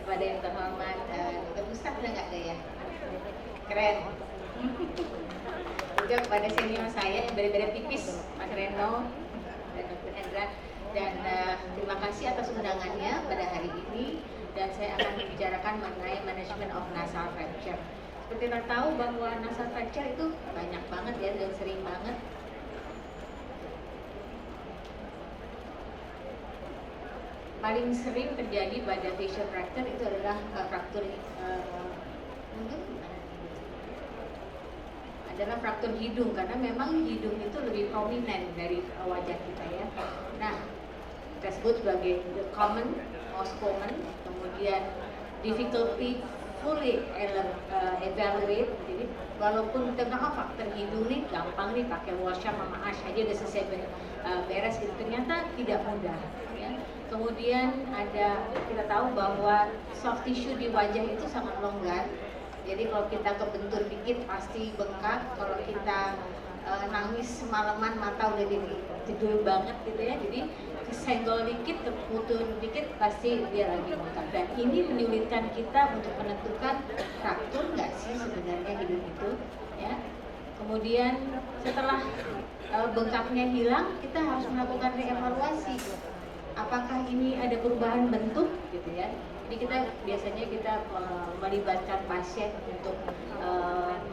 kepada yang terhormat Dr. Gustaf, udah nggak ada ya? Keren. Juga kepada senior saya yang beda-beda tipis, Mas Reno dan Dr. Hendra. Dan terima kasih atas undangannya pada hari ini. Dan saya akan membicarakan mengenai management of nasal fracture. Seperti kita tahu bahwa nasal fracture itu banyak banget ya dan sering banget. Paling sering terjadi pada facial fracture itu adalah fraktur adalah fraktur hidung, karena memang hidung itu lebih prominent dari wajah kita ya. Nah, kita sebut sebagai the common, most common, kemudian difficulty fully evaluate. Jadi walaupun kita bilang faktor hidung nih gampang nih, pakai washam sama ash aja udah selesai beres gitu, ternyata tidak mudah ya. Kemudian kita tahu bahwa soft tissue di wajah itu sangat longgar. Jadi kalau kita kebentur dikit pasti bengkak. Kalau kita nangis semalaman mata udah jadi jedul banget gitu ya. Jadi kesenggol dikit, terputus dikit pasti dia lagi bengkak. Dan ini menyulitkan kita untuk menentukan fraktur nggak sih sebenarnya hidung itu ya. Kemudian setelah bengkaknya hilang, kita harus melakukan reevaluasi. Apakah ini ada perubahan bentuk gitu ya. Jadi biasanya kita melibatkan pasien untuk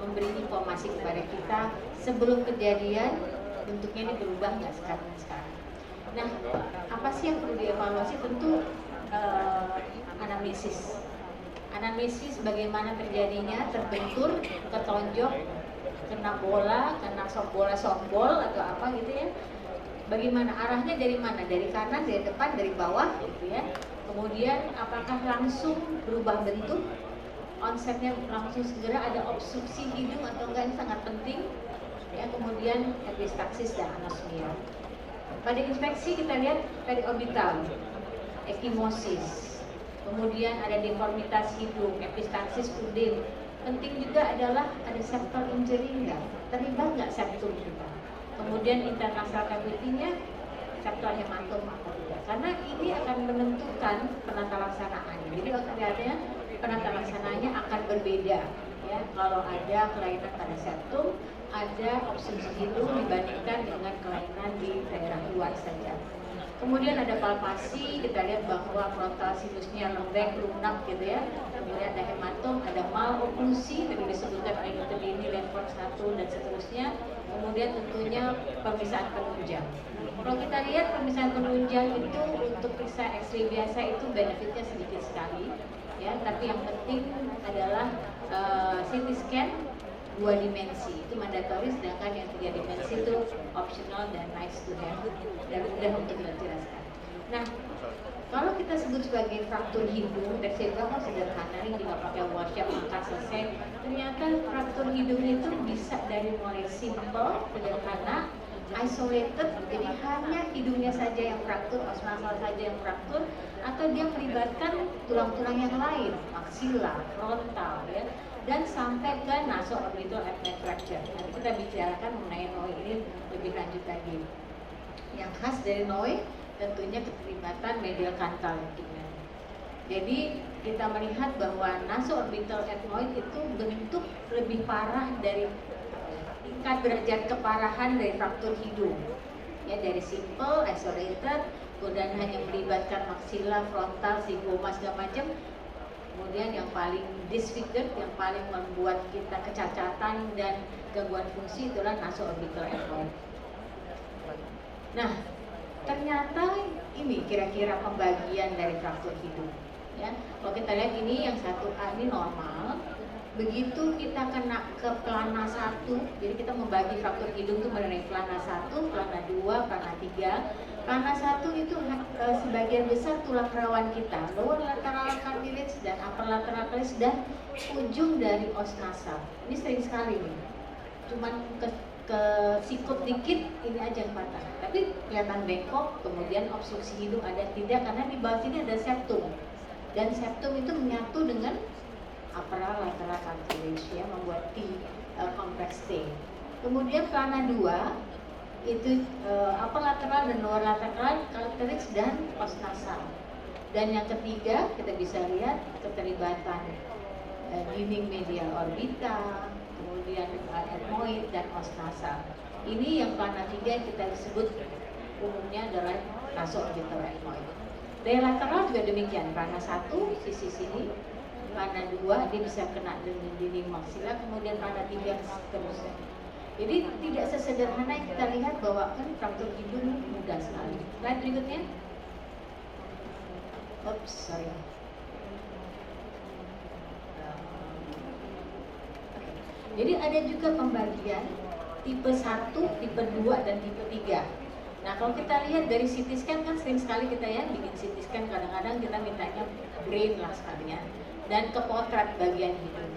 memberi informasi kepada kita sebelum kejadian, bentuknya ini berubah nggak sekarang. Nah, apa sih yang perlu dievaluasi? Tentu anamnesis. Anamnesis bagaimana terjadinya, terbentur, ketonjok, kena bola, kena softball atau apa gitu ya. Bagaimana arahnya, dari mana? Dari kanan, dari depan, dari bawah gitu ya. Kemudian apakah langsung berubah bentuk, onsetnya langsung segera, ada obstruksi hidung atau enggak, ini sangat penting ya. Kemudian epistaksis dan anosmia. Pada inspeksi kita lihat periorbital, ekimosis, kemudian ada deformitas hidung, epistaksis, pudem. Penting juga adalah ada septal injury enggak, terlibat enggak septum kita. Kemudian internasal cavity-nya septal hematom atau tidak, karena ini akan menentukan penata laksanaannya. Jadi ternyata penata laksananya akan berbeda ya. Kalau ada kelainan pada septum, ada obstruksi hidung dibandingkan dengan kelainan di daerah luar saja. Kemudian ada palpasi, kita lihat bahwa frontal sinusnya lembek, lunak gitu ya. Kemudian ada hematom, ada maloklusi, tadi disebutkan oleh Dr. Dini, Lenford 1 dan seterusnya. Kemudian tentunya pemeriksaan penunjang. Kalau kita lihat pemeriksaan penunjang itu untuk periksa X-ray biasa itu benefitnya sedikit sekali ya, tapi yang penting adalah CT scan 2 dimensi itu mandatory, sedangkan yang 3 dimensi itu optional dan nice to have dan mudah untuk dijelaskan. Nah, kalau kita sebut sebagai fraktur hidung, dan saya bilang sederhana nih, tinggal pakai washam angkat selesai. Ternyata fraktur hidung itu bisa dari mulai simple, sederhana, isolated, jadi hanya hidungnya saja yang fraktur, osnasal saja yang fraktur, atau dia melibatkan tulang-tulang yang lain, maksila, frontal ya, dan sampai ke nasoorbital ethnic fracture. Nanti kita bicarakan mengenai NOI ini lebih lanjut lagi. Yang khas dari NOI tentunya keterlibatan medial canthal ligament. Jadi kita melihat bahwa nasoorbital ethmoid itu bentuk lebih parah dari tingkat derajat keparahan dari fraktur hidung. Ya, dari simple, isolated, kemudian hanya melibatkan maksila, frontal, zygoma segala macam. Kemudian yang paling disfigured, yang paling membuat kita kecacatan dan gangguan fungsi itulah nasoorbital ethmoid. Nah, ternyata ini kira-kira pembagian dari fraktur hidung ya. Kalau kita lihat ini yang 1A ini normal. Begitu kita kena ke plana 1, jadi kita membagi fraktur hidung itu mengenai plana 1, plana 2, plana 3. Plana 1 itu sebagian besar tulang rawan kita, lower lateral cartilage dan upper lateral cartilage dan ujung dari os nasal. Ini sering sekali nih. Cuman ke sikut dikit ini aja yang patah, tapi kelihatan bengkok, kemudian obstruksi hidung ada tidak, karena di bawah sini ada septum dan septum itu menyatu dengan upper lateral cartilage ya, membuat T kompleks T. Kemudian plana 2 itu upper lateral dan lower lateral cartilage dan os nasal. Dan yang ketiga, kita bisa lihat keterlibatan dinding medial orbita, kemudian ethmoid dan os nasal. Ini yang warna 3 kita sebut umumnya adalah naso-orbital ethmoid. Daya lateral juga demikian, warna 1 sisi sini, warna 2 dia bisa kena dengan dinding maksila, kemudian warna 3 seterusnya. Jadi tidak sesederhana yang kita lihat bahwa kan fraktur hidung mudah sekali. Slide berikutnya. Oops, sorry. Jadi ada juga pembagian tipe 1, tipe 2, dan tipe 3. Nah kalau kita lihat dari CT scan kan sering sekali kita ya bikin CT scan, kadang-kadang kita mintanya brain lah sekalian dan ke potret bagian hidung.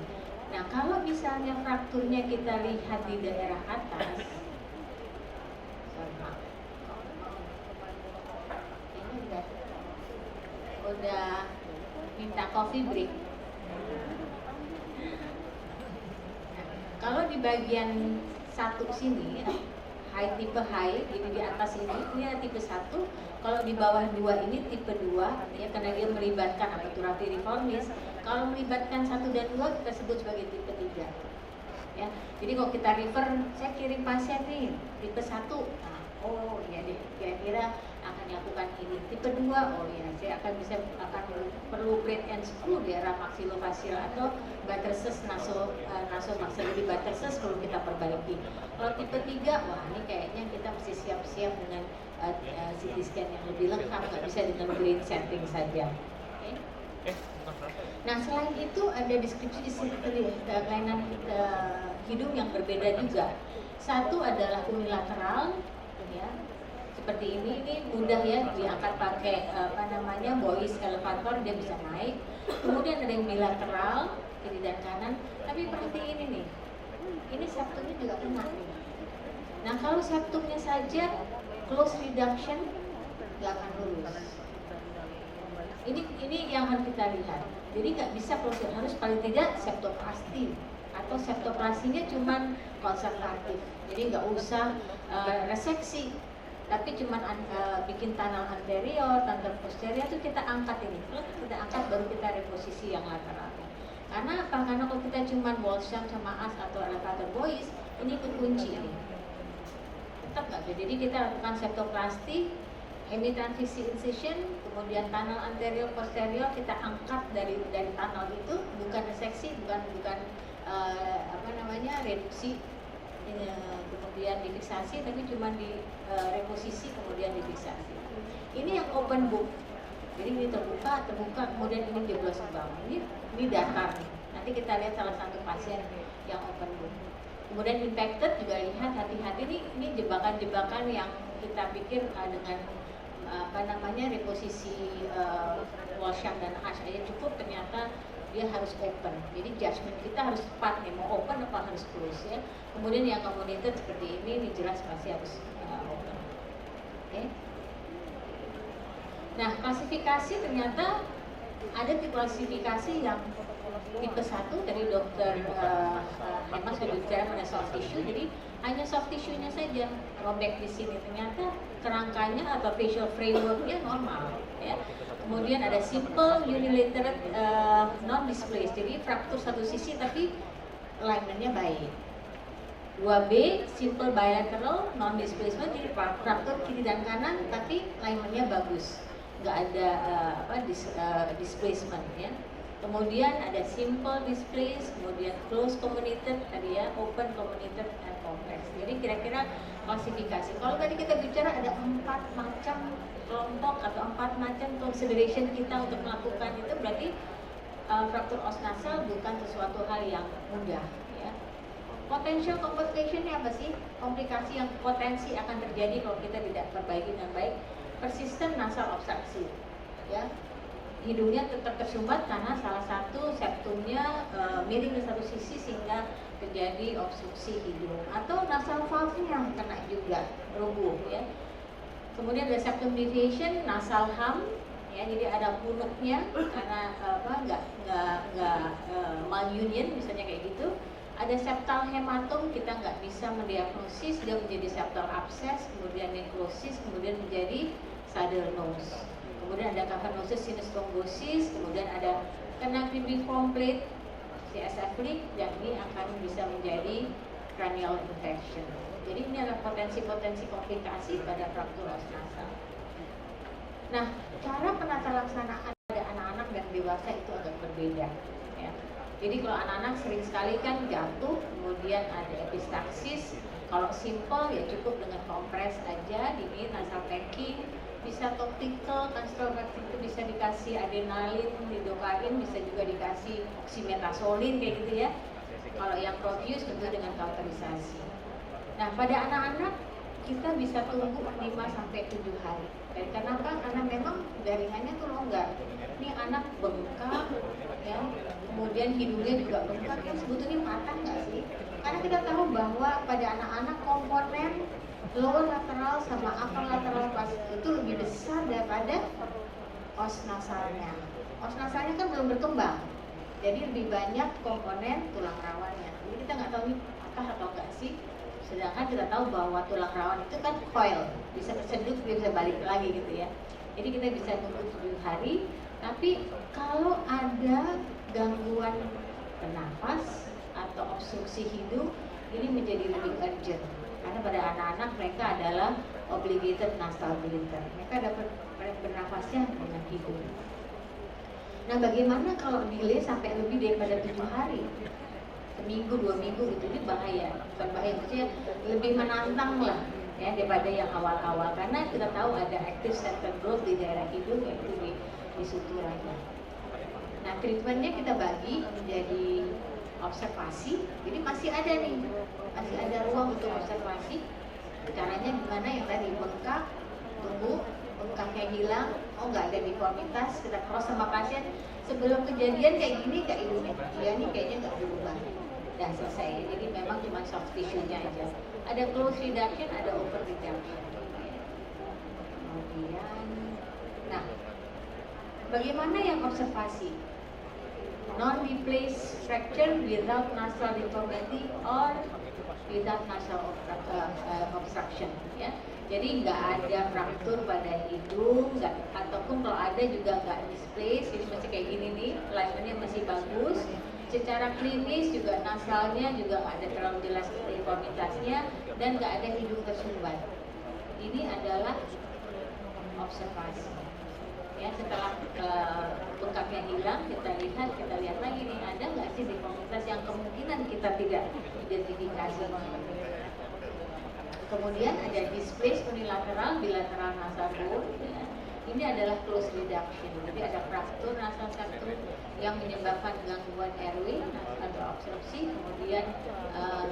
Nah kalau misalnya frakturnya kita lihat di daerah atas, ini udah minta coffee break. Kalau di bagian 1 sini, tipe high, ini di atas ini tipe 1. Kalau di bawah 2 ini tipe 2, ya karena dia melibatkan apertura piriformis. Kalau melibatkan 1 dan 2 kita sebut sebagai tipe 3. Ya, jadi kalau kita refer, saya kirim pasien nih tipe 1. Nah, oh ya deh, kira-kira akan dilakukan ini. Tipe 2, oh ya, saya akan perlu braid and screw di area maksilofacial atau buttress nasomaxillary buttress perlu kita perbaiki. Kalau tipe 3, wah ini kayaknya kita mesti siap-siap dengan CT scan yang lebih lengkap, nggak bisa dengan brain setting saja. Okay? Nah selain itu ada deskripsi di sini kelainan hidung yang berbeda juga. Satu adalah unilateral, ya. Seperti ini mudah ya diangkat pakai Boyce elevator, dia bisa naik. Kemudian ada yang bilateral, kiri dan kanan. Tapi perhatiin ini nih, ini septumnya juga kena nih. Nah kalau septumnya saja close reduction nggak akan lurus. Ini yang harus kita lihat. Jadi nggak bisa proses, harus paling tidak septoplasti atau septoplasinya cuman konservatif. Jadi nggak usah reseksi, tapi cuman bikin tunnel anterior, tunnel posterior itu kita angkat ini. Terus kita angkat baru kita reposisi yang lateral. Karena apa? Karena kalau kita cuman Walsham sama as atau elevator Boyce, ini ikut kunci ini. Tetap nggak bisa. Jadi kita lakukan septoplasti, hemitransisi incision, kemudian tunnel anterior posterior kita angkat dari tunnel itu, bukan reseksi, bukan reduksi, kemudian difiksasi, tapi cuma di reposisi kemudian difiksasi. Ini yang open book. Jadi ini terbuka, kemudian ini jeblos ke bawah. Ini datar nih. Nanti kita lihat salah satu pasien yang open book. Kemudian impacted juga lihat, hati-hati ini jebakan-jebakan yang kita pikir dengan reposisi Walsham dan Ash aja cukup, ternyata dia harus open. Jadi judgement kita harus tepat nih, mau open apa harus close ya. Kemudian yang communicated seperti ini jelas pasti harus open. Oke. Nah, klasifikasi ternyata ada klasifikasi yang tipe 1 dari dokter Hemas sudah bicara mengenai soft tissue. Jadi hanya soft tissue-nya saja robek di sini, ternyata kerangkanya atau facial framework-nya normal ya. Kemudian ada simple unilateral non displaced, jadi fraktur satu sisi tapi alignment-nya baik. 2B simple bilateral non displacement, jadi fraktur kiri dan kanan tapi alignment-nya bagus, nggak ada displacement ya. Kemudian ada simple displaced, kemudian close communicated, tadi ya open communicated dan complex. Jadi kira-kira klasifikasi. Kalau tadi kita bicara ada 4 macam kelompok atau 4 macam consideration kita untuk melakukan itu, berarti fraktur os nasal bukan sesuatu hal yang mudah ya. Potential complication-nya apa sih? Komplikasi yang potensi akan terjadi kalau kita tidak perbaiki dengan baik. Persistent nasal obstruction ya. Hidungnya tetap tersumbat karena salah satu septumnya miring ke satu sisi sehingga terjadi obstruksi hidung, atau nasal valve-nya kena juga rubuh ya. Kemudian ada septum deviation, nasal hum ya, jadi ada punuknya karena nggak malunion misalnya kayak gitu. Ada septal hematom, kita nggak bisa mendiagnosis, dia menjadi septal abscess, kemudian necrosis, kemudian menjadi saddle nose. kemudian ada cavernosus sinus thrombosis, kemudian ada kena PB complete, CSF leak, dan ini akan bisa menjadi cranial infection. Jadi ini adalah potensi-potensi komplikasi pada fraktur os nasal. Nah, cara penata laksanaan pada anak-anak dan dewasa itu agak berbeda. Ya. Jadi kalau anak-anak sering sekali kan jatuh, kemudian ada epistaxis. Kalau simple ya cukup dengan kompres aja, dingin, nasal packing, bisa topical, kanstrobactin itu bisa dikasih adrenalin, lidocaine, bisa juga dikasih oxymetazoline kayak gitu ya. Kalau yang Proteus tentu dengan kauterisasi. Nah, pada anak-anak kita bisa tunggu 5-7 hari. Dan kenapa? Karena memang jaringannya tuh longgar. Ini anak bengkak, ya, kemudian hidungnya juga bengkak, ya sebetulnya patah nggak sih? Karena kita tahu bahwa pada anak-anak komponen lower lateral sama upper lateral pas itu lebih besar daripada os nasalnya. Os nasalnya kan belum berkembang, jadi lebih banyak komponen tulang rawannya. Jadi kita nggak tahu ini patah atau enggak sih. Sedangkan kita tahu bahwa tulang rawan itu kan coil, bisa tersedut, bisa balik lagi gitu ya. Jadi kita bisa tunggu 7 hari. Tapi kalau ada gangguan bernafas atau obstruksi hidung, ini menjadi lebih urgent. Karena pada anak-anak mereka adalah obligated nasal breather. Mereka dapat bernafasnya dengan hidung. Nah, bagaimana kalau delay sampai lebih daripada 7 hari? Seminggu, 2 minggu gitu, ini bahaya. Bukan bahaya, maksudnya lebih menantang lah ya daripada yang awal-awal. Karena kita tahu ada active center growth di daerah hidung, yaitu di suturanya. Nah, treatmentnya kita bagi menjadi observasi. Jadi masih ada nih, masih ada ruang untuk observasi. Caranya gimana? Yang tadi bengkak, tunggu bengkaknya hilang, oh nggak ada deformitas, kita cross sama pasien sebelum kejadian kayak gini kayak hidungnya, dia nih kayaknya nggak berubah, dan selesai. Jadi memang cuma soft tissue-nya aja. Ada close reduction, ada over reduction. Kemudian, nah, bagaimana yang observasi? Non-replace fracture without nasal deformity or without nasal obstruction, ya. Jadi nggak ada fraktur pada hidung, nggak, ataupun kalau ada juga nggak displace, jadi masih kayak gini nih, alignmentnya masih bagus. Secara klinis juga nasalnya juga nggak ada terlalu jelas deformitasnya dan nggak ada hidung tersumbat. Ini adalah observasi. Ya, setelah bengkaknya hilang, kita lihat lagi nih, ada nggak sih deformitas yang kemungkinan kita tidak identifikasi. Kemudian ada displace unilateral, bilateral nasal bone. Ya. Ini adalah close reduction. Jadi ada fraktur nasal septum yang menyebabkan gangguan airway atau obstruksi. Kemudian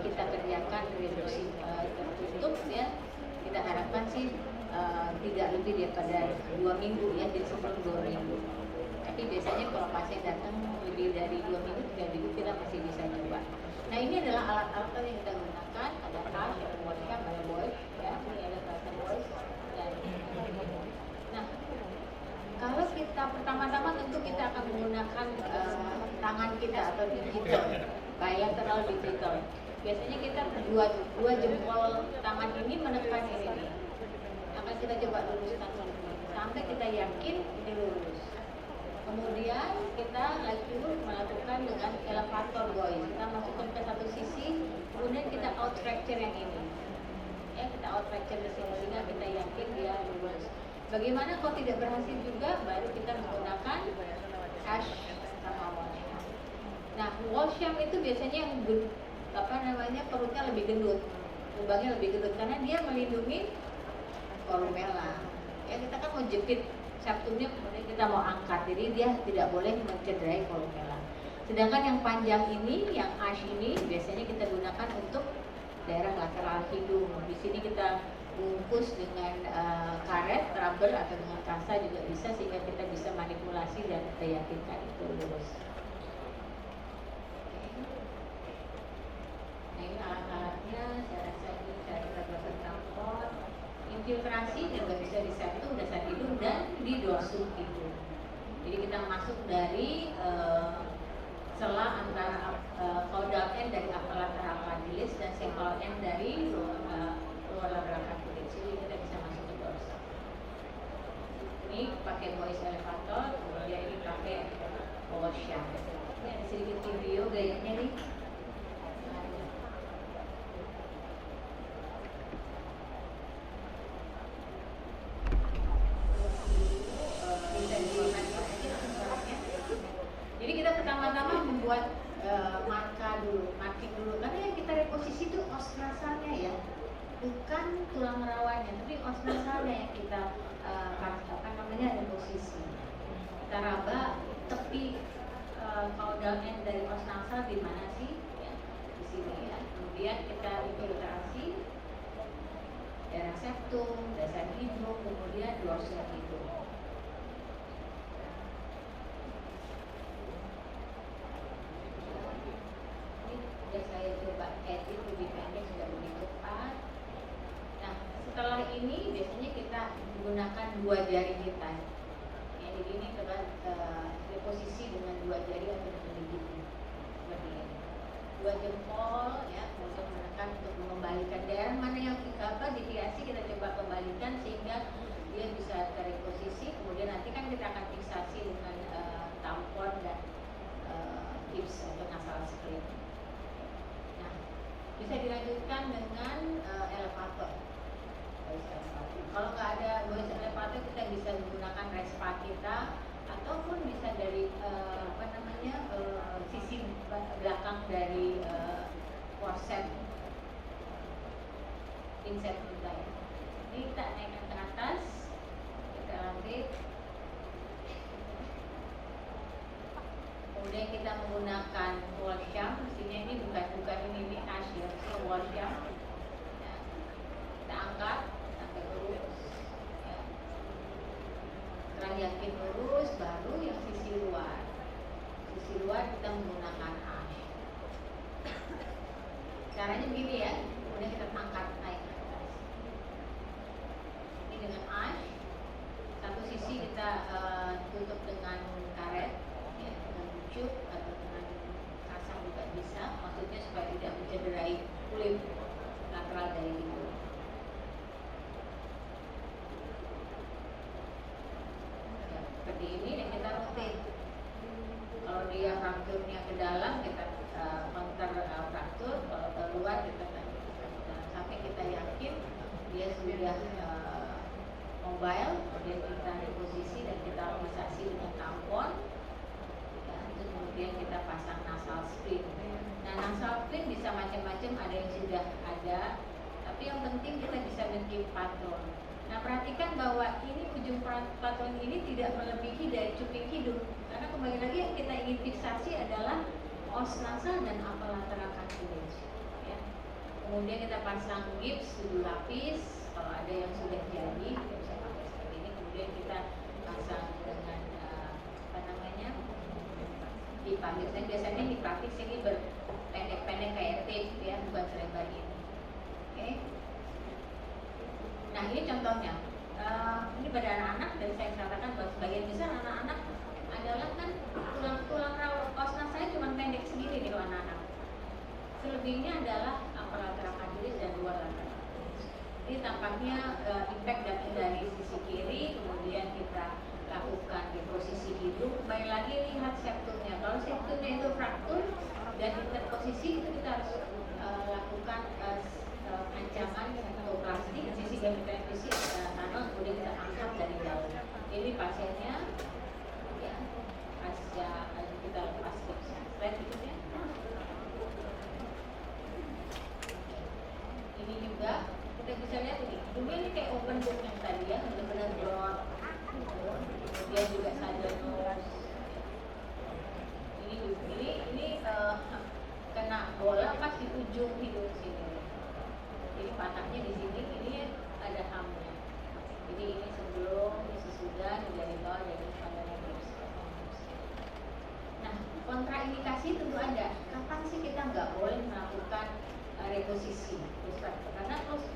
kita kerjakan reduksi tertutup, ya. Kita harapkan sih tidak lebih daripada 2 minggu, ya, jadi sebelum 2 minggu. Tapi biasanya kalau pasien datang lebih dari 2 minggu, 3 minggu kita masih bisa coba. Nah, ini adalah alat-alat yang kita gunakan, ada touch, ada washcam, ada voice, ya, ini ada touch and voice. Dan nah, kalau kita pertama-tama tentu kita akan menggunakan tangan kita atau digital, bilateral digital. Biasanya kita dua jempol tangan ini menekan ini nih. Akan kita coba luruskan sampai kita yakin ini lurus. Kemudian kita lagi melakukan dengan elevator voice. Kita masukkan ke satu sisi, kemudian kita out fracture yang ini. Ya, kita out fracture di sini sehingga kita yakin dia lurus. Bagaimana kalau tidak berhasil juga, baru kita menggunakan ash sama washcam. Nah, washcam itu biasanya yang perutnya lebih gendut, lubangnya lebih gendut karena dia melindungi kolumella. Ya, kita kan mau jepit septumnya, kemudian kita mau angkat, jadi dia tidak boleh mencederai kolumella. Sedangkan yang panjang ini, yang ash ini, biasanya kita gunakan untuk daerah lateral hidung. Di sini kita bungkus dengan karet, rubber atau dengan kasa juga bisa, sehingga kita bisa manipulasi dan kita yakinkan itu lurus. Nah, ini alat-alatnya, saya rasa ini cara bertransport. Infiltrasi juga bisa di septum, dasar hidung, dan di dorsum hidung. Jadi kita masuk dari sela antara caudal end dari upper lateral candilis dan cephal end dari lower lateral candilis. Jadi kita bisa masuk ke dorsum. Ini pakai voice elevator, kemudian ini pakai power shaft. Ini ada sedikit video gayanya nih. Jadi kita pertama-tama membuat marking dulu, karena yang kita reposisi itu os nasalnya ya, bukan tulang rawannya, tapi os nasalnya yang kita reposisi. Kita raba tepi caudal end dari os nasal di mana sih? Ya, di sini ya. Kemudian kita infiltrasi daerah septum, dasar hidung, kemudian dorsal hidung. Saya coba edit lebih pendek, sudah lebih tepat. Nah, setelah ini biasanya kita menggunakan dua jari kita. Ya, jadi ini adalah reposisi dengan dua jari atau dengan gigi seperti ini. Dua jempol ya untuk menekan, untuk mengembalikan daerah mana yang deviasi kita coba kembalikan sehingga dia bisa terreposisi. Kemudian nanti kan kita akan fiksasi dengan tampon dan gips atau nasal split. Bisa dilanjutkan dengan elevator. Kalau nggak ada voice elevator, kita bisa menggunakan respa kita ataupun bisa dari sisi belakang dari forceps pinset kita ya. Ini kita naikkan ke atas, kita lanjut. Kemudian kita menggunakan wall shaft, mestinya ini bukan ini ash ya, wall shaft. Ya. Kita angkat sampai lurus. Ya. Setelah yakin lurus, baru yang sisi luar. Sisi luar kita menggunakan ash. Caranya begini ya, kemudian kita angkat naik ke atas. Ini dengan ash. Satu sisi kita tutup dengan karet. Atau dengan kasar juga bisa, maksudnya supaya tidak mencederai kulit lateral dari hidung. Ya, seperti ini dan kita rotate. Kalau dia frakturnya ke dalam kita counter fraktur, kalau keluar kita sampai kita yakin dia sudah mobile, kemudian kita reposisi dan kita fiksasi dengan tampon. Kemudian kita pasang nasal split. Nah, nasal split bisa macam-macam, ada yang sudah ada, tapi yang penting kita bisa bikin patron. Nah, perhatikan bahwa ini ujung patron ini tidak melebihi dari cuping hidung, karena kembali lagi yang kita ingin fiksasi adalah os nasal dan upper lateral cartilage. Ya. Kemudian kita pasang gips 7 lapis, kalau ada yang sudah jadi kita bisa pakai seperti ini. Kemudian kita pasang dengan hipafix. Dan biasanya hipafix ini berpendek-pendek kayak tape ya, bukan selebar ini. Oke. Nah, ini contohnya. Ini pada anak-anak, dan saya katakan bahwa sebagian besar anak-anak adalah kan tulang os nasanya cuma pendek segini nih kalau anak-anak. Selebihnya adalah upper lateral cartilage dan luar lateral cartilage. Ini tampaknya impact datang dari sisi kiri, kemudian kita lakukan di posisi hidung. Kembali lagi lihat septumnya. Kalau septumnya itu fraktur dan interposisi, itu kita harus lakukan ancaman septoplastik, sisi gravitasi tanah, kemudian kita angkat dari jauh. Ini pasiennya ya, pasca kita lepas gipsnya. Slide berikutnya. Ini juga kita bisa lihat ini. Dulu ini kayak open book yang tadi ya, benar-benar broad. Kemudian juga saddle nose. Ini kena bola pas di ujung hidung sini. Jadi patahnya di sini, ini ada hamnya. Jadi ini sebelum, ini sesudah, ini dari bawah, dari pandangnya gips. Nah, kontraindikasi tentu ada. Kapan sih kita nggak boleh melakukan reposisi? Karena close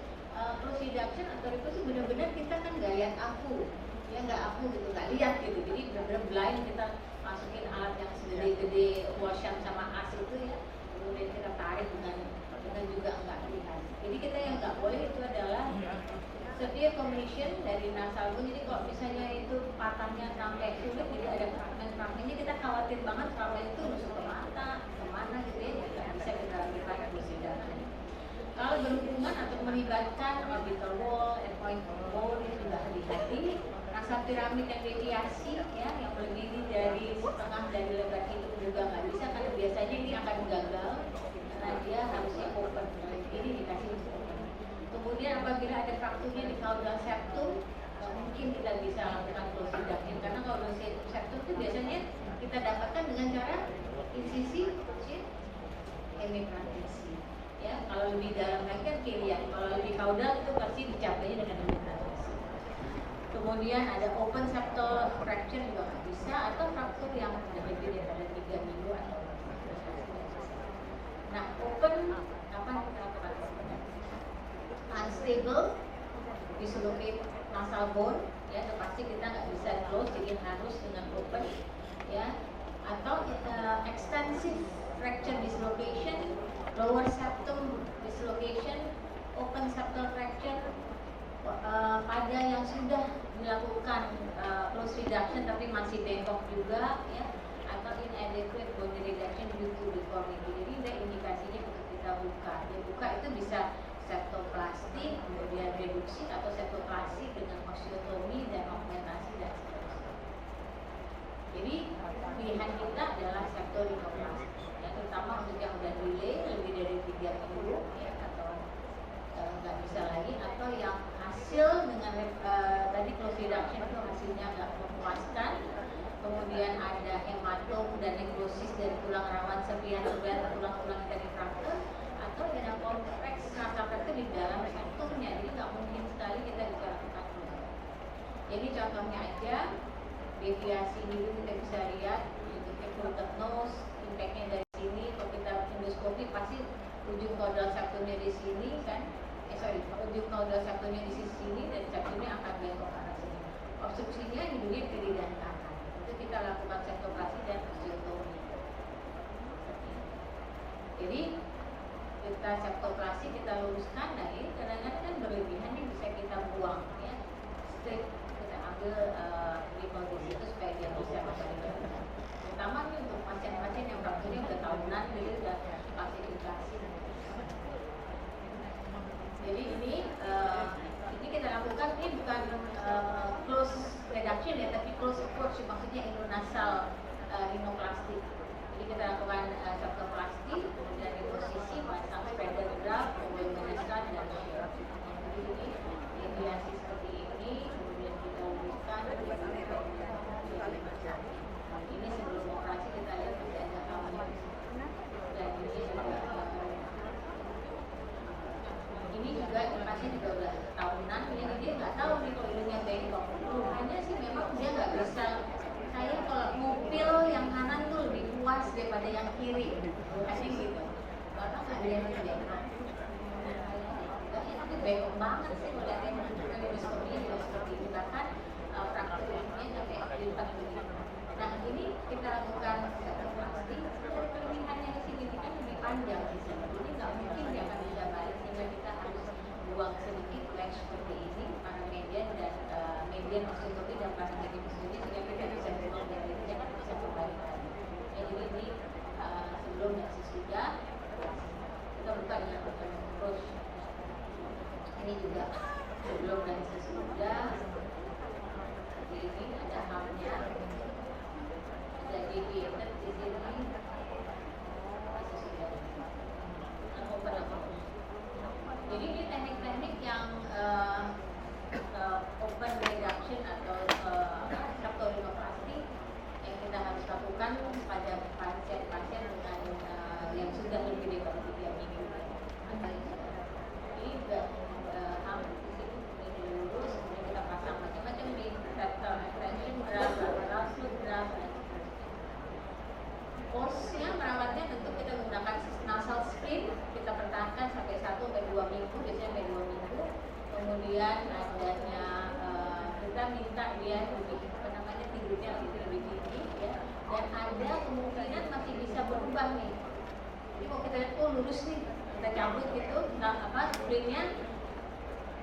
reduction atau reposisi benar-benar kita kan nggak lihat aku. Ya nggak aku gitu, nggak lihat gitu, jadi benar-benar blind, kita masukin alat yang segede-gede washam sama as itu ya, kemudian kita tarik dengan juga nggak lihat. Jadi kita yang nggak boleh itu adalah severe compression dari nasal bone. Jadi kalau misalnya itu patahnya sampai sulit, jadi ada fragmen-fragmennya, kita khawatir banget kalau itu nusuk ke mata, kemana gitu ya, nggak bisa kita lakukan prosedur. Kalau berhubungan atau melibatkan orbital wall, endpoint bone, itu juga hati-hati. Nasal piramid yang deviasi ya, yang melebihi dari setengah dari lebar hidung juga nggak bisa, karena biasanya ini akan gagal karena dia harusnya open. Jadi dikasih open. Kemudian apabila ada frakturnya di caudal septum, mungkin kita bisa lakukan close reduction, karena caudal septum itu biasanya kita dapatkan dengan cara insisi hemiparensi. Ya, kalau lebih dalam lagi kan kilian, kalau lebih caudal itu pasti dicapainya dengan hemiparensi. Kemudian ada open septal fracture juga nggak bisa, atau fraktur yang lebih daripada 3 minggu atau. Nah, open apa unstable dislocate nasal bone ya, itu pasti kita nggak bisa close, jadi harus dengan open ya. Atau extensive fracture dislocation, lower septum dislocation, open septal fracture pada yang sudah dilakukan close reduction tapi masih bengkok juga ya, atau inadequate bone reduction due to deformity. Jadi ada indikasinya untuk kita buka. Ya, buka itu bisa septoplasti, kemudian reduksi atau septoplasti dengan osteotomi dan augmentasi dan seterusnya. Jadi pilihan kita adalah septorinoplasti, ya, terutama untuk yang udah delay lebih dari 3 minggu ya, atau nggak bisa lagi, atau yang hasil dengan tadi close reduction itu hasilnya nggak memuaskan, kemudian ada hematom dan nekrosis dari tulang rawan serpihan atau tulang-tulang dari fraktur, atau ada kompleks nasal fraktur di dalam septumnya, jadi nggak mungkin sekali kita bisa lakukan close. Jadi contohnya aja, deviasi ini kita bisa lihat bentuknya fluted nose, impactnya dari sini. Kalau kita endoskopi pasti ujung caudal septumnya di sini kan, ujung caudal septumnya di sini dan septumnya akan bengkok ke arah sini. Obstruksinya hidungnya kiri dan kanan. Itu kita lakukan septoplasti dan osteotomi. Jadi kita septoplasti, kita luruskan, nah ini kadang-kadang kan berlebihan, ini bisa kita buang ya, strip kita ambil limbah di situ supaya dia bisa kembali. Terutama ini untuk pasien-pasien yang frakturnya udah tahunan, jadi udah klasifikasi. Jadi ini kita lakukan, ini bukan close reduction ya, tapi close approach, maksudnya endonasal rhinoplasty. Jadi kita lakukan septoplasti, kemudian di posisi pasang feather graft, kemudian menyesat dan shear. Jadi ini deviasi seperti ini, kemudian kita luruskan. Ini sebelum operasi kita lihat masih ada hamil. Dan ini juga pasien juga udah tahunan, jadi dia nggak tahu nih kalau hidungnya bengkok. Rupanya sih memang dia nggak bisa. Saya kalau ngupil yang kanan tuh lebih puas daripada yang kiri, rupanya gitu. Karena nggak ada yang bengkok. Tapi bengkok banget sih kalau lihatnya endoskopi juga seperti ini, bahkan frakturnya sampai lipat begini. Nah ini kita lakukan septoplasti, kelebihannya signifikan lebih panjang di sini. Jadi nggak mungkin dia akan bisa balik, sehingga kita harus buang sedikit wedge seperti ini, para median dan median osteotomi dan paramedik sendiri, sehingga kita bisa buang dari itu, jangan bisa kembali lagi. Ya, jadi ini sebelum dan sesudah kita buka dengan open approach. Ini juga sebelum dan sesudah. Jadi ini ada hamnya, ada deviated di sini, sesudah. Dan open approach. Jadi ini teknik-teknik yang open reduction atau septorinoplasti yang kita harus lakukan pada pasien-pasien dengan yang sudah lebih dari 3 minggu. Ini juga di sini ini lurus, kemudian kita pasang macam-macam di septal extension, graft, lateral slit graft, dan pose-nya merawatnya tentu kita menggunakan nasal spring, kita pertahankan sampai 1-2 minggu, biasanya sampai 2 minggu. Kemudian adanya kita minta dia lebih tidurnya lebih tinggi ya, dan ada kemungkinan masih bisa berubah nih. Jadi kalau kita lihat lurus nih, kita cabut gitu, springnya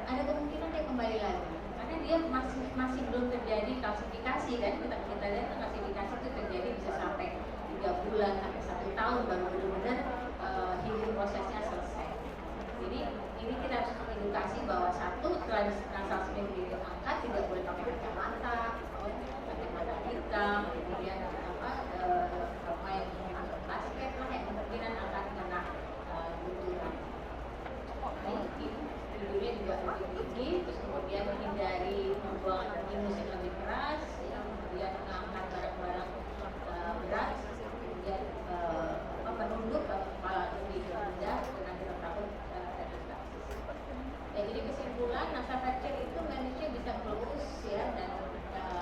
ada kemungkinan dia kembali lagi karena dia masih belum terjadi kalsifikasi kan. Kita lihat kalsifikasi itu terjadi bisa sampai 3 bulan sampai 1 tahun baru benar-benar healing prosesnya selesai. Jadi ini kita harus mengedukasi bahwa satu, nasal spring diangkat tidak boleh pakai kacamata, kacamata hitam, kemudian apa yang mengangkat basket lah yang kemungkinan akan kena benturan. Tidurnya juga lebih tinggi, terus kemudian menghindari membuang ingus yang lebih keras, kemudian mengangkat barang-barang berat, kemudian menunduk kepala lebih rendah karena kita takut refleksis. Ya, jadi kesimpulan nasal fracture itu manage-nya bisa bagus ya, dan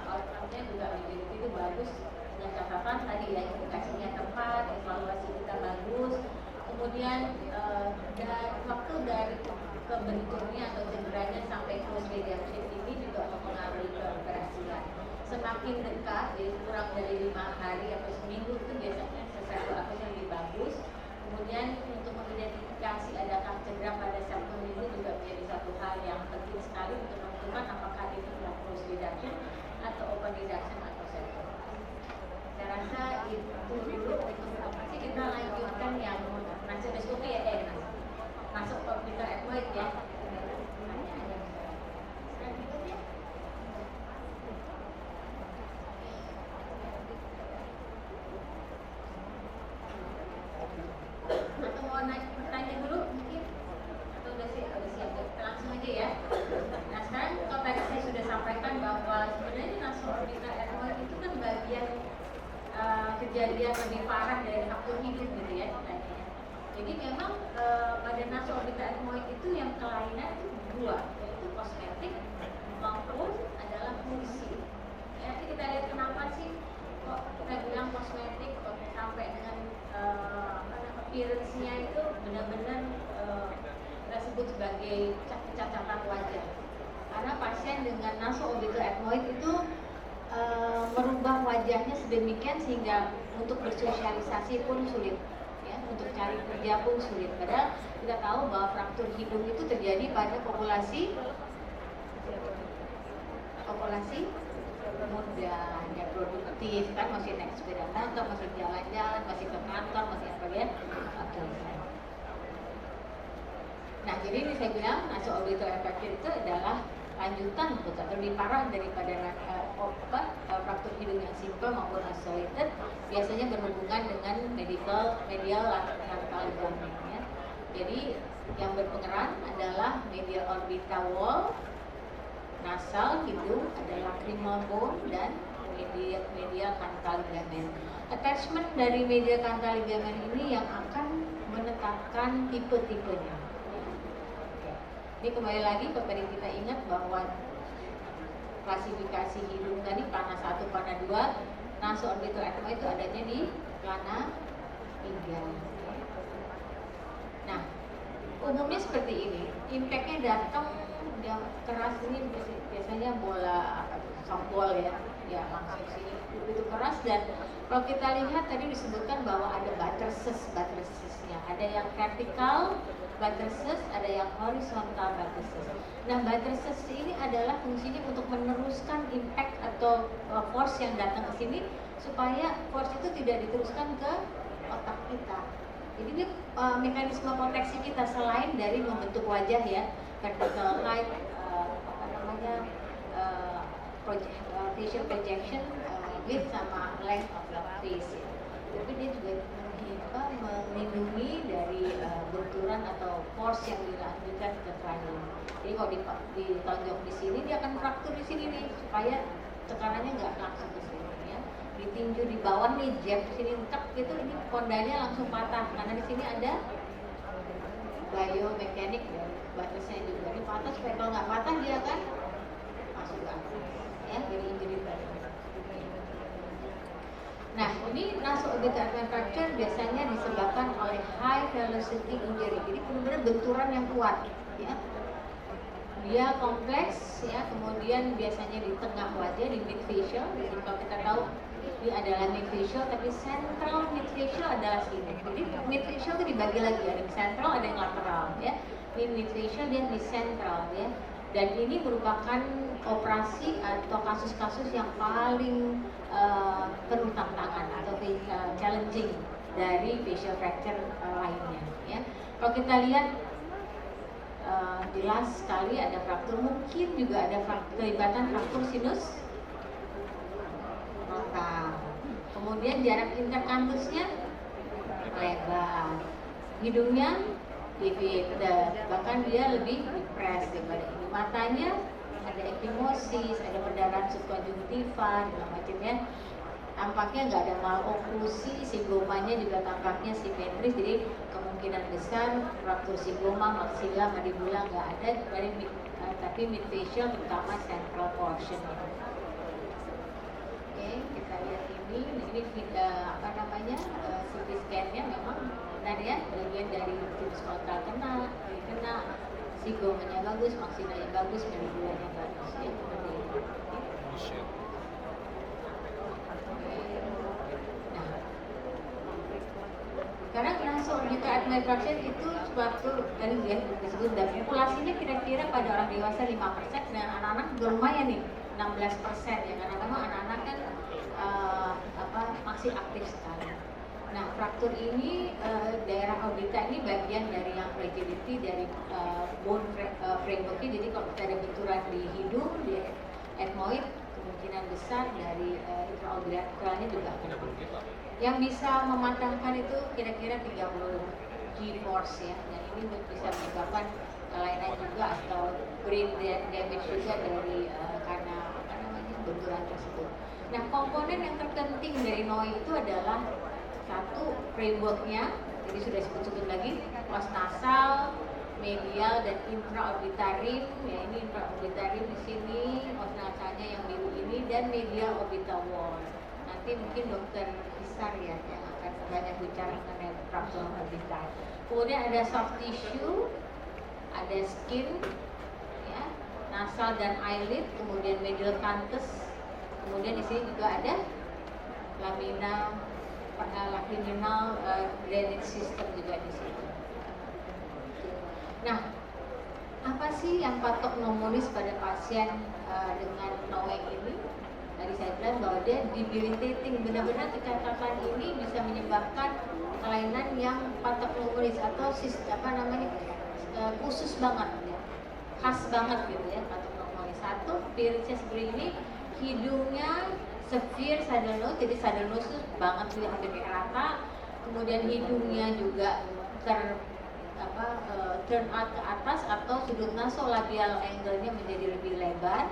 outcome-nya juga itu bagus dengan catatan tadi ya, edukasinya tepat, evaluasi kita bagus, kemudian waktu dari kebenturnya atau cederanya sampai close radiation ini juga mempengaruhi keberhasilan. Semakin dekat, jadi kurang dari 5 hari atau seminggu itu biasanya sesuatu yang lebih bagus. Kemudian untuk mengidentifikasi adakah cedera pada sel pemilu juga menjadi satu hal yang penting sekali untuk menentukan apakah itu adalah close reduction atau open reduction atau septum. Saya rasa itu dulu untuk pasti kita lanjutkan yang nasonoskopi ya, masuk komputer ethmoid ya. Tanya dulu mungkin atau udah siap langsung aja ya. Nah sekarang kalau tadi saya sudah sampaikan bahwa sebenarnya nasoorbital ethmoid itu kan bagian kejadian lebih parah dari faktor hidup gitu ya. Jadi memang pada nasoorbital ethmoid itu yang kelainan itu dua, yaitu kosmetik maupun adalah fungsi. Ya, nanti kita lihat kenapa sih kok kita bilang kosmetik kok sampai dengan appearance-nya itu benar-benar kita sebut sebagai kecacatan wajah. Karena pasien dengan nasoorbital ethmoid itu merubah wajahnya sedemikian sehingga untuk bersosialisasi pun sulit, ya, untuk cari kerja pun sulit. Padahal kita tahu bahwa fraktur hidung itu terjadi pada populasi muda, ya produktif, kan masih naik sepeda motor, masih jalan-jalan, masih ke kantor, masih apa ya. Nah, jadi ini saya bilang nasoorbital fracture itu adalah lanjutan atau lebih parah daripada fraktur hidung yang simpel maupun isolated, biasanya berhubungan dengan medial lateral ligament ya. Jadi yang berpengaruh adalah medial orbital wall, nasal hidung, ada lacrimal bone dan medial canthal ligament. Attachment dari medial canthal ligament ini yang akan menetapkan tipe-tipenya. Ini kembali lagi kepada kita ingat bahwa klasifikasi hidung tadi plana 1, plana 2, nasoorbital ethmoid itu adanya di plana 3. Nah, umumnya seperti ini, impactnya datang yang keras ini biasanya bola softball ya langsung sini begitu keras. Dan kalau kita lihat tadi disebutkan bahwa ada buttressesnya, ada yang vertikal buttresses, ada yang horizontal buttresses. Nah, buttresses ini adalah fungsinya untuk meneruskan impact atau force yang datang ke sini supaya force itu tidak diteruskan ke otak kita. Jadi ini mekanisme proteksi kita selain dari membentuk wajah ya, vertical height, facial projection, width sama length of the face ya. Tapi dia juga melindungi dari benturan atau force yang dilanjutkan ke cranium. Jadi kalau ditonjok di sini dia akan fraktur di sini nih supaya tekanannya nggak langsung ke sini ya. Ditinju di bawah nih, jab sini entek gitu, ini pondanya langsung patah karena di sini ada biomekanik dan batasnya juga. Ini patah supaya kalau nggak patah dia akan masuk ke atas ya, jadi injury body. Nah, ini nasoorbital fracture biasanya disebabkan oleh high velocity injury. Jadi benar-benar benturan yang kuat ya. Dia kompleks ya, kemudian biasanya di tengah wajah, di mid facial. Jadi kalau kita tahu ini adalah mid facial, tapi central mid facial adalah sini. Jadi mid facial itu dibagi lagi, ada yang central, ada yang lateral ya. Ini mid facial dan di central ya. Dan ini merupakan operasi atau kasus-kasus yang paling penuh tantangan atau challenging dari facial fracture lainnya. Ya. Kalau kita lihat jelas sekali ada fraktur, mungkin juga ada kelibatan fraktur sinus frontal. Kemudian jarak interkantusnya lebar, hidungnya deviated, bahkan dia lebih depressed daripada ini. Matanya ada ekimosis, ada perdarahan subkonjungtiva, dan macamnya. Tampaknya nggak ada maloklusi, sigomanya juga tampaknya simetris, jadi kemungkinan besar fraktur sigoma, maksila, mandibula nggak ada, tapi midfacial terutama central portion. Oke, kita lihat ini apa namanya CT scan-nya memang benar ya, bagian dari sinus frontal kena, sigomanya bagus, maksilanya bagus, mandibulanya bagus ya. Karena nasoorbital adenoid fraction itu suatu tadi ya disebut, dan populasinya kira-kira pada orang dewasa 5%, dan anak-anak juga lumayan nih 16% ya, karena memang anak-anak kan masih aktif sekali. Nah, fraktur ini daerah orbita ini bagian dari yang fragility dari bone frameworknya. Jadi kalau kita ada benturan di hidung, di ethmoid, kemungkinan besar dari intraorbitalnya juga akan. Yang bisa mematangkan itu kira-kira 30 G-force ya, dan ini bisa menyebabkan kelainan juga atau brain damage juga dari karena apa namanya benturan tersebut. Nah, komponen yang terpenting dari NOI itu adalah satu, frameworknya, jadi sudah sebut-sebut lagi, pos nasal, medial dan intraorbital rim. Ya, ini intraorbital rim di sini, pos nasalnya yang biru ini, dan medial orbital wall. Nanti mungkin dokter besar ya yang akan banyak bicara mengenai fraktur orbital. Kemudian ada soft tissue, ada skin, ya, nasal dan eyelid, kemudian medial canthus, kemudian di sini juga ada lacriminal drainage system juga di sini. Nah, apa sih yang patognomonis pada pasien dengan NOE ini? Tadi saya bilang bahwa dia debilitating, benar-benar kecacatan ini bisa menyebabkan kelainan yang patognomonis atau khusus banget ya, khas banget gitu ya patognomonis. Satu, Pirich's ini hidungnya severe saddle nose, jadi saddle nose itu banget dia hampir kayak rata. Kemudian hidungnya juga turn out ke atas atau sudut nasolabial angle-nya menjadi lebih lebar.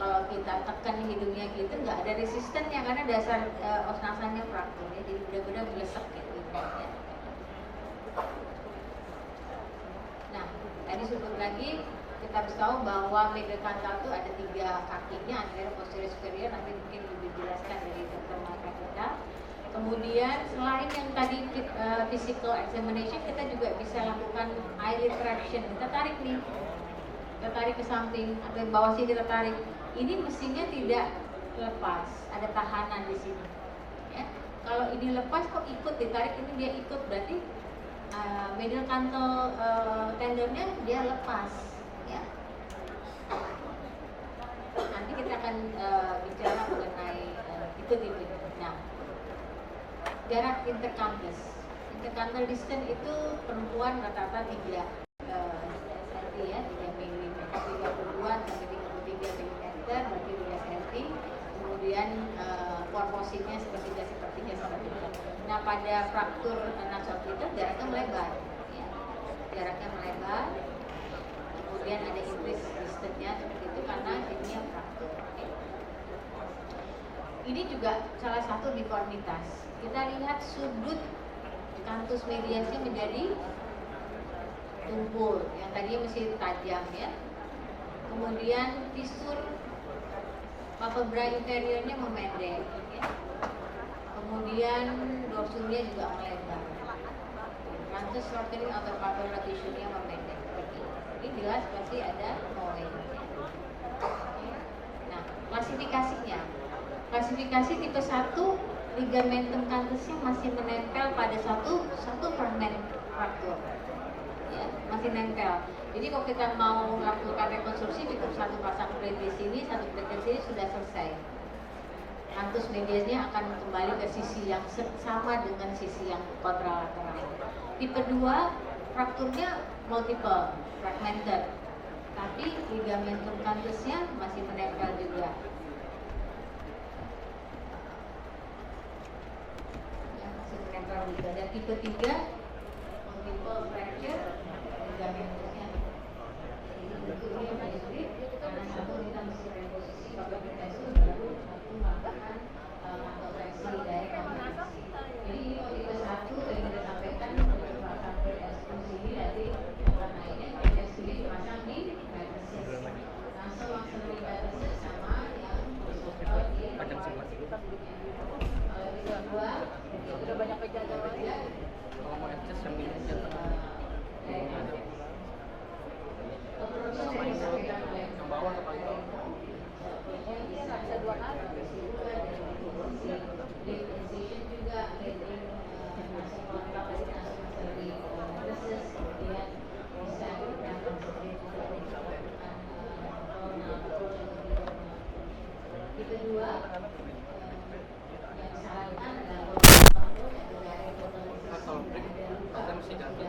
Kalau kita tekan hidungnya gitu nggak ada resistennya karena dasar os nasalnya fraktur ya, jadi benar-benar gelesek gitu ya. Nah, tadi sebut lagi kita harus tahu bahwa medial canthal itu ada 3 kakinya, anterior, posterior, superior. Nanti mungkin lebih jelaskan dari dokter mata kita. Kemudian selain yang tadi physical examination, kita juga bisa lakukan eyelid traction. Kita tarik nih, kita tarik ke samping atau bawah sini kita tarik. Ini mestinya tidak lepas, ada tahanan di sini. Ya. Kalau ini lepas kok ikut ditarik, ini dia ikut, berarti medial canthal tendonnya dia lepas. Ya. Nanti kita akan bicara mengenai itu. Nah, jarak intercanthus. Intercanthal distance itu perempuan rata-rata 3 cm ya, 3 mm, 32 sampai 33 cm, berarti 3 cm. Kemudian proporsinya sepertiga. Nah, pada fraktur nasoorbital jaraknya melebar, ya. Jaraknya melebar. Kemudian ada increase distance-nya seperti itu karena ini yang fraktur. Okay. Ini juga salah satu deformitas. Kita lihat sudut canthus mediasnya menjadi tumpul, yang tadinya masih tajam ya. Kemudian fisur palpebra inferiornya memendek ya. Kemudian dorsumnya juga melebar. Canthus shortening atau palpebra tissue-nya memendek seperti ini. Ini jelas pasti ada NOE. Nah, klasifikasinya. Klasifikasi tipe 1, ligamentum canthusnya masih menempel pada satu fragmen fraktur. ya, masih nempel. Jadi kalau kita mau melakukan rekonstruksi, cukup satu pasang plate di sini, satu plate di sini, sudah selesai. Kantus mediasnya akan kembali ke sisi yang sama dengan sisi yang kontralateral. Tipe 2, frakturnya multiple, fragmented, tapi ligamentum kantusnya masih menempel juga. Ya, masih menempel juga. Dan tipe 3, multiple fracture, ligamentumnya. Jadi bentuknya lebih sulit, karena satu kita mesti reposisi, bapak kita itu baru melakukan kantoreksi dari komunikasi. Jadi ini kalau tipe 1 tadi kita sampaikan merupakan eksklusi ini, nanti karena ini eksklusi dipasang di metasis. Langsung di metasis sama yang bersoal di tipe 2 sudah banyak kejadian ya. Kalau mau adjust yang ini yang bawah atau paling bawah? Bisa 2 kali. Tipe 2 yang disarankan adalah kalau break kita mesti ganti.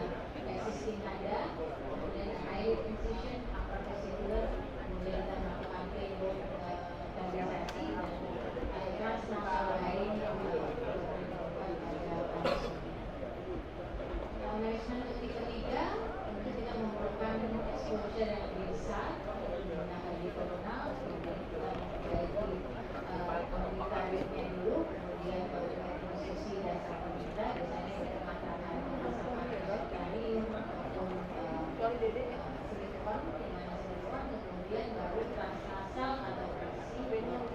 existing ada, kemudian air incision, upper vesicular, kemudian kita melakukan payload stabilisasi dan air nasal lain yang dilakukan pada management tipe 3, tentu kita memerlukan exposure yang lebih besar menggunakan di koronal, kemudian kita memperbaiki komunikatifnya dulu, kemudian kalau kita posisi dasar kita biasanya kita mengatakan kalium ataupun silikon, dimana silikon, kemudian baru transnasal atau transnasal lain yang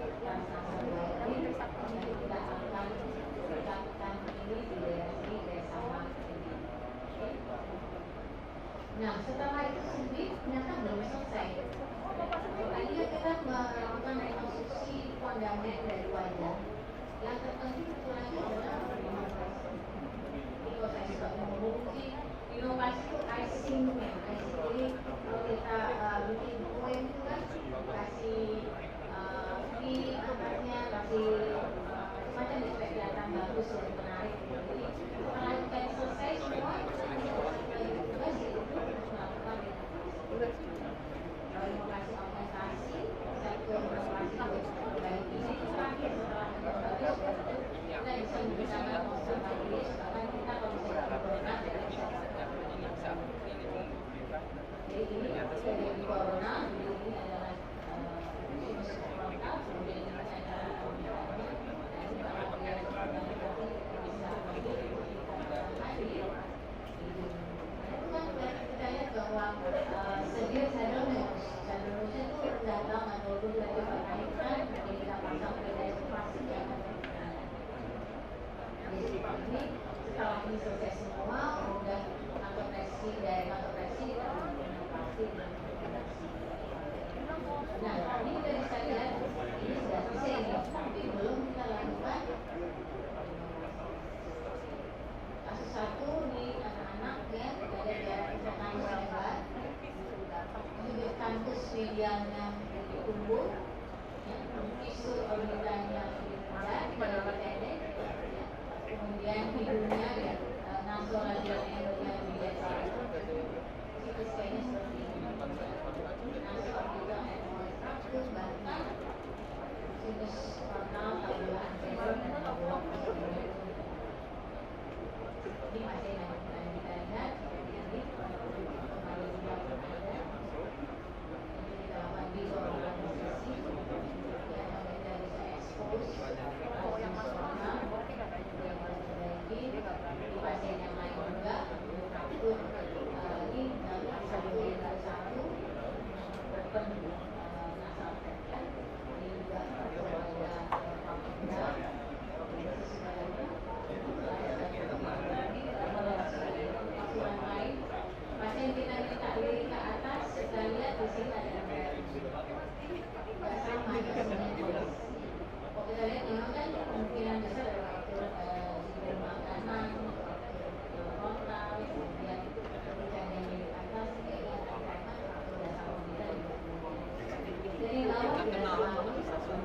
kita akan dekatkan ini di daerah sama ini. Nah, setelah itu sendiri ternyata belum selesai. Tadi kita melakukan rekonstruksi fondamen dari wajah. Yang terpenting itu lagi adalah inovasi. Jadi kalau saya suka ngomong sih, inovasi itu icing-nya. Jadi kalau kita bikin kue itu kan kasih feel angkatnya, kasih macam supaya kelihatan bagus dan menarik. Jadi setelah kita selesai semua, inovasi organisasi, satu inovasi baik ini terakhir setelah kita bisa menggunakan konservatif, bahkan kita kalau bisa menggunakan jadi ini dari corona, ini adalah virus corona, kemudian ini adalah komunitasnya, dan ini kalau dia bisa hadir. Itu kan kita lihat bahwa severe saddlenosnya itu datang atau relatif menaikkan, jadi kita pasang pada plastik yang jadi seperti ini. Setelah ini selesai semua, udah kantoreksi dari kantoreksi kita menggunakan plastik. Nah, ini sudah bisa lihat, ini sudah selesai ini, tapi belum kita lakukan kasus satu di anak-anak ya, dari daerah kantus lebar, itu kantus medialnya tumbuh, isu orbitanya rendah, lebih pendek, kemudian hidungnya ya, nasorajial endnya lebih lebar, itu kayaknya seperti ini, nasorajial endnya terus bahkan sinus frontal tabula anterior dan tabula posterior. Ini masih lanjutan kita lihat ini kembali dilakukan ada ini kita lakukan visualisasi yang kita bisa expose yang frontal kemudian kita perbaiki di pasien yang lain juga itu ini satu open nasal fracture ini juga ada kenalan sama stasiun.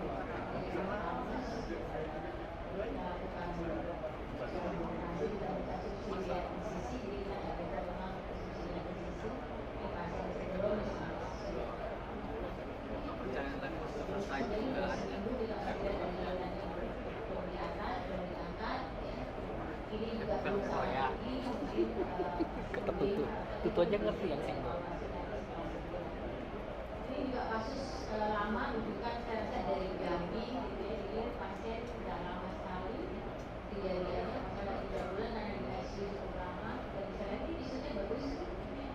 Perjalanan tadi sudah selesai juga ada. Bukan saya. Kata tutu aja ngerti yang single. Ini juga kasus lama rujukan saya rasa dari Jambi, gitu ya. Jadi pasien sudah lama sekali kejadiannya, masalah 3 bulan ada di ICU cukup lama, dan bisa lihat ini visunya bagus ya.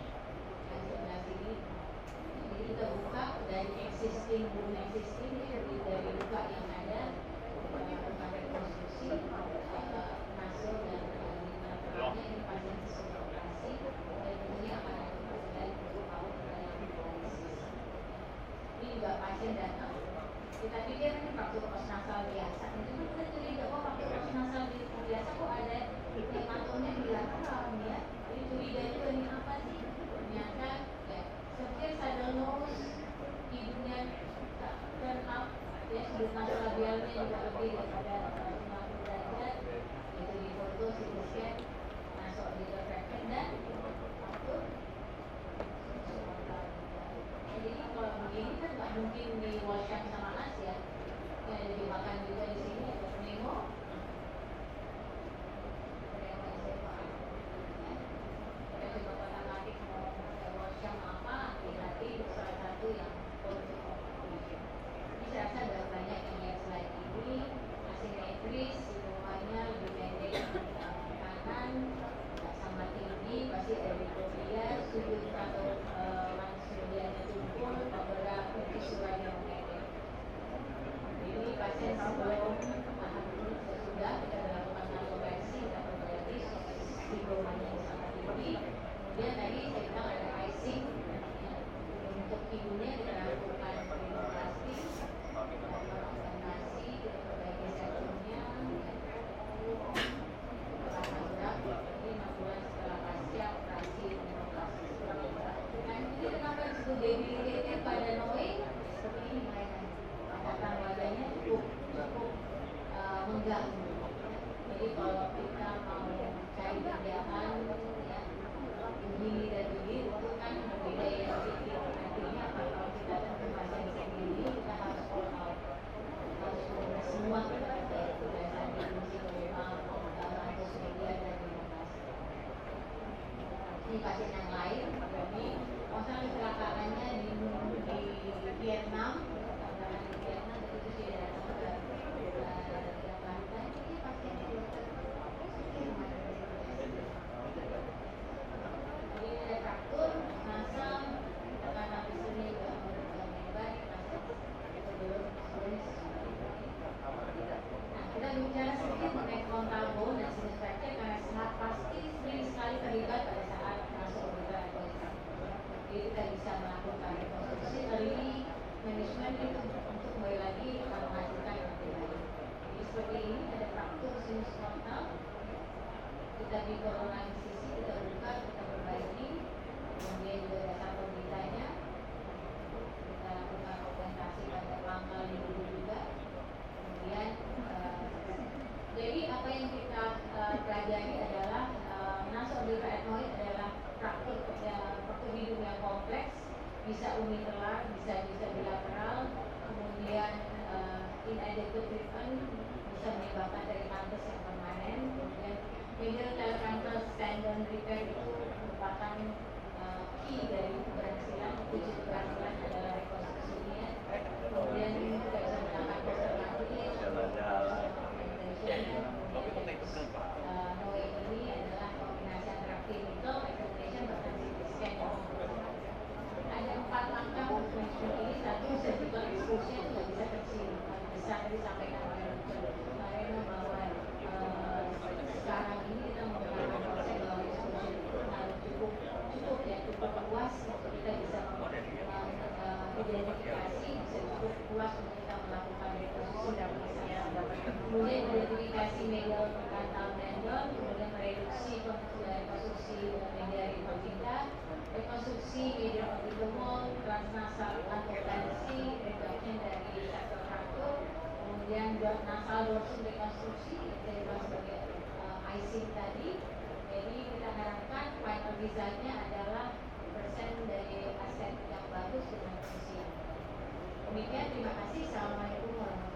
Sebelah sini, jadi kita buka dari existing dari luka yang ada, luka rekonstruksi, masuk dan lima ini pasien sesuai operasi, dan tentunya akan ada kepastian paut dalam analisis. Ini juga pasien datang, kita pikir ini faktor postnasal biasa, itu kan kita curiga kok faktor postnasal biasa kok ada hematomnya di lateral ya. Jadi curiga itu ini apa sih? Ternyata ya, severe saddle nose, hidungnya turn up, ya sudut nasolabialnya juga lebih daripada 50 derajat, itu di foto CT scan, masuk di refraction dan faktor. Jadi kalau begini kan nggak mungkin di washcam sama as ya. Yang ada dimakan juga di sini ada Nemo. Kita coba kotak-katik mau washcam apa, hati-hati salah satu yang untuk operation. Ini saya rasa ada banyak yang lihat slide ini, asimetris, semuanya lebih pendek kanan, nggak sama tinggi, pasti ada diplopia, sudut atau langsungnya tumpul, beberapa visualnya pendek. Ini pasien sebelum sesudah kita melakukan naloreksi dan terjadi fibromanya yang sangat tinggi. Kemudian tadi saya bilang ada icing ya. Untuk hidungnya kita lakukan rinoplasti, nasi, kita perbaiki septumnya, ini 6 bulan setelah pasca operasi rinoplasti. Nah ini kenapa disebut debilitated pada Noe? Seperti ini mainan. Tatakan wajahnya cukup mengganggu. Jadi kalau kita mau cari kerjaan ya begini dan begini itu kan berbeda ya sedikit. Artinya apa kalau kita tentu pasien sendiri kita harus all out, harus mengurus semua berdasarkan fungsi kampus media dan inovasi. Ini pasien yang lain, jadi masalah kecelakaannya di Vietnam, karena di Vietnam itu sudah datang ke Jakarta. Ini pasien dokter ini ada fraktur nasal, karena disini juga menyebabkan sebelum Nah, kita bicara sedikit mengenai frontal bone dan sinus fracture karena pasti sering sekali terlibat pada saat masuk orbital atau jadi kita bisa melakukan rekonstruksi early management itu untuk kembali lagi akan menghasilkan yang lebih baik. Jadi seperti ini ada fraktur sinus frontal, kita bicorona sisi, kita buka, kita perbaiki, kemudian juga ada satu beritanya, kita lakukan augmentasi pada pangkal hidung juga, kemudian jadi apa yang kita pelajari adalah nasoorbital ethmoid adalah fraktur hidung yang kompleks, bisa unilateral, bisa bilateral, kemudian inadequate treatment bisa menyebabkan perikanthus yang permanen, kemudian medial telfrontal tendon repair itu merupakan key dari keberhasilan, kunci keberhasilan adalah rekonstruksinya, kemudian kita bisa menggunakan konservatif, Noe ini adalah kombinasi antara clinical, examination, bahkan CT scan. Ada 4 langkah untuk ini. Satu, surgical exclusion nggak bisa kecil, besar tadi sampaikan oleh Dr. Mareno bahwa sekarang ini kita menggunakan konsep bahwa exclusion itu harus cukup luas untuk kita bisa identifikasi, bisa cukup luas untuk kita melakukan rekonstruksi dan pemeriksaan. Kemudian identifikasi medial frontal tendon, kemudian reduksi rekonstruksi media kita, rekonstruksi media orbital wall, transnasal advocacy, reduction dari nasal dorsum rekonstruksi yang saya sebagai icing tadi. Jadi kita harapkan final design-nya adalah persen dari aset yang bagus dengan usia. Demikian, terima kasih. Assalamualaikum warahmatullahi wabarakatuh.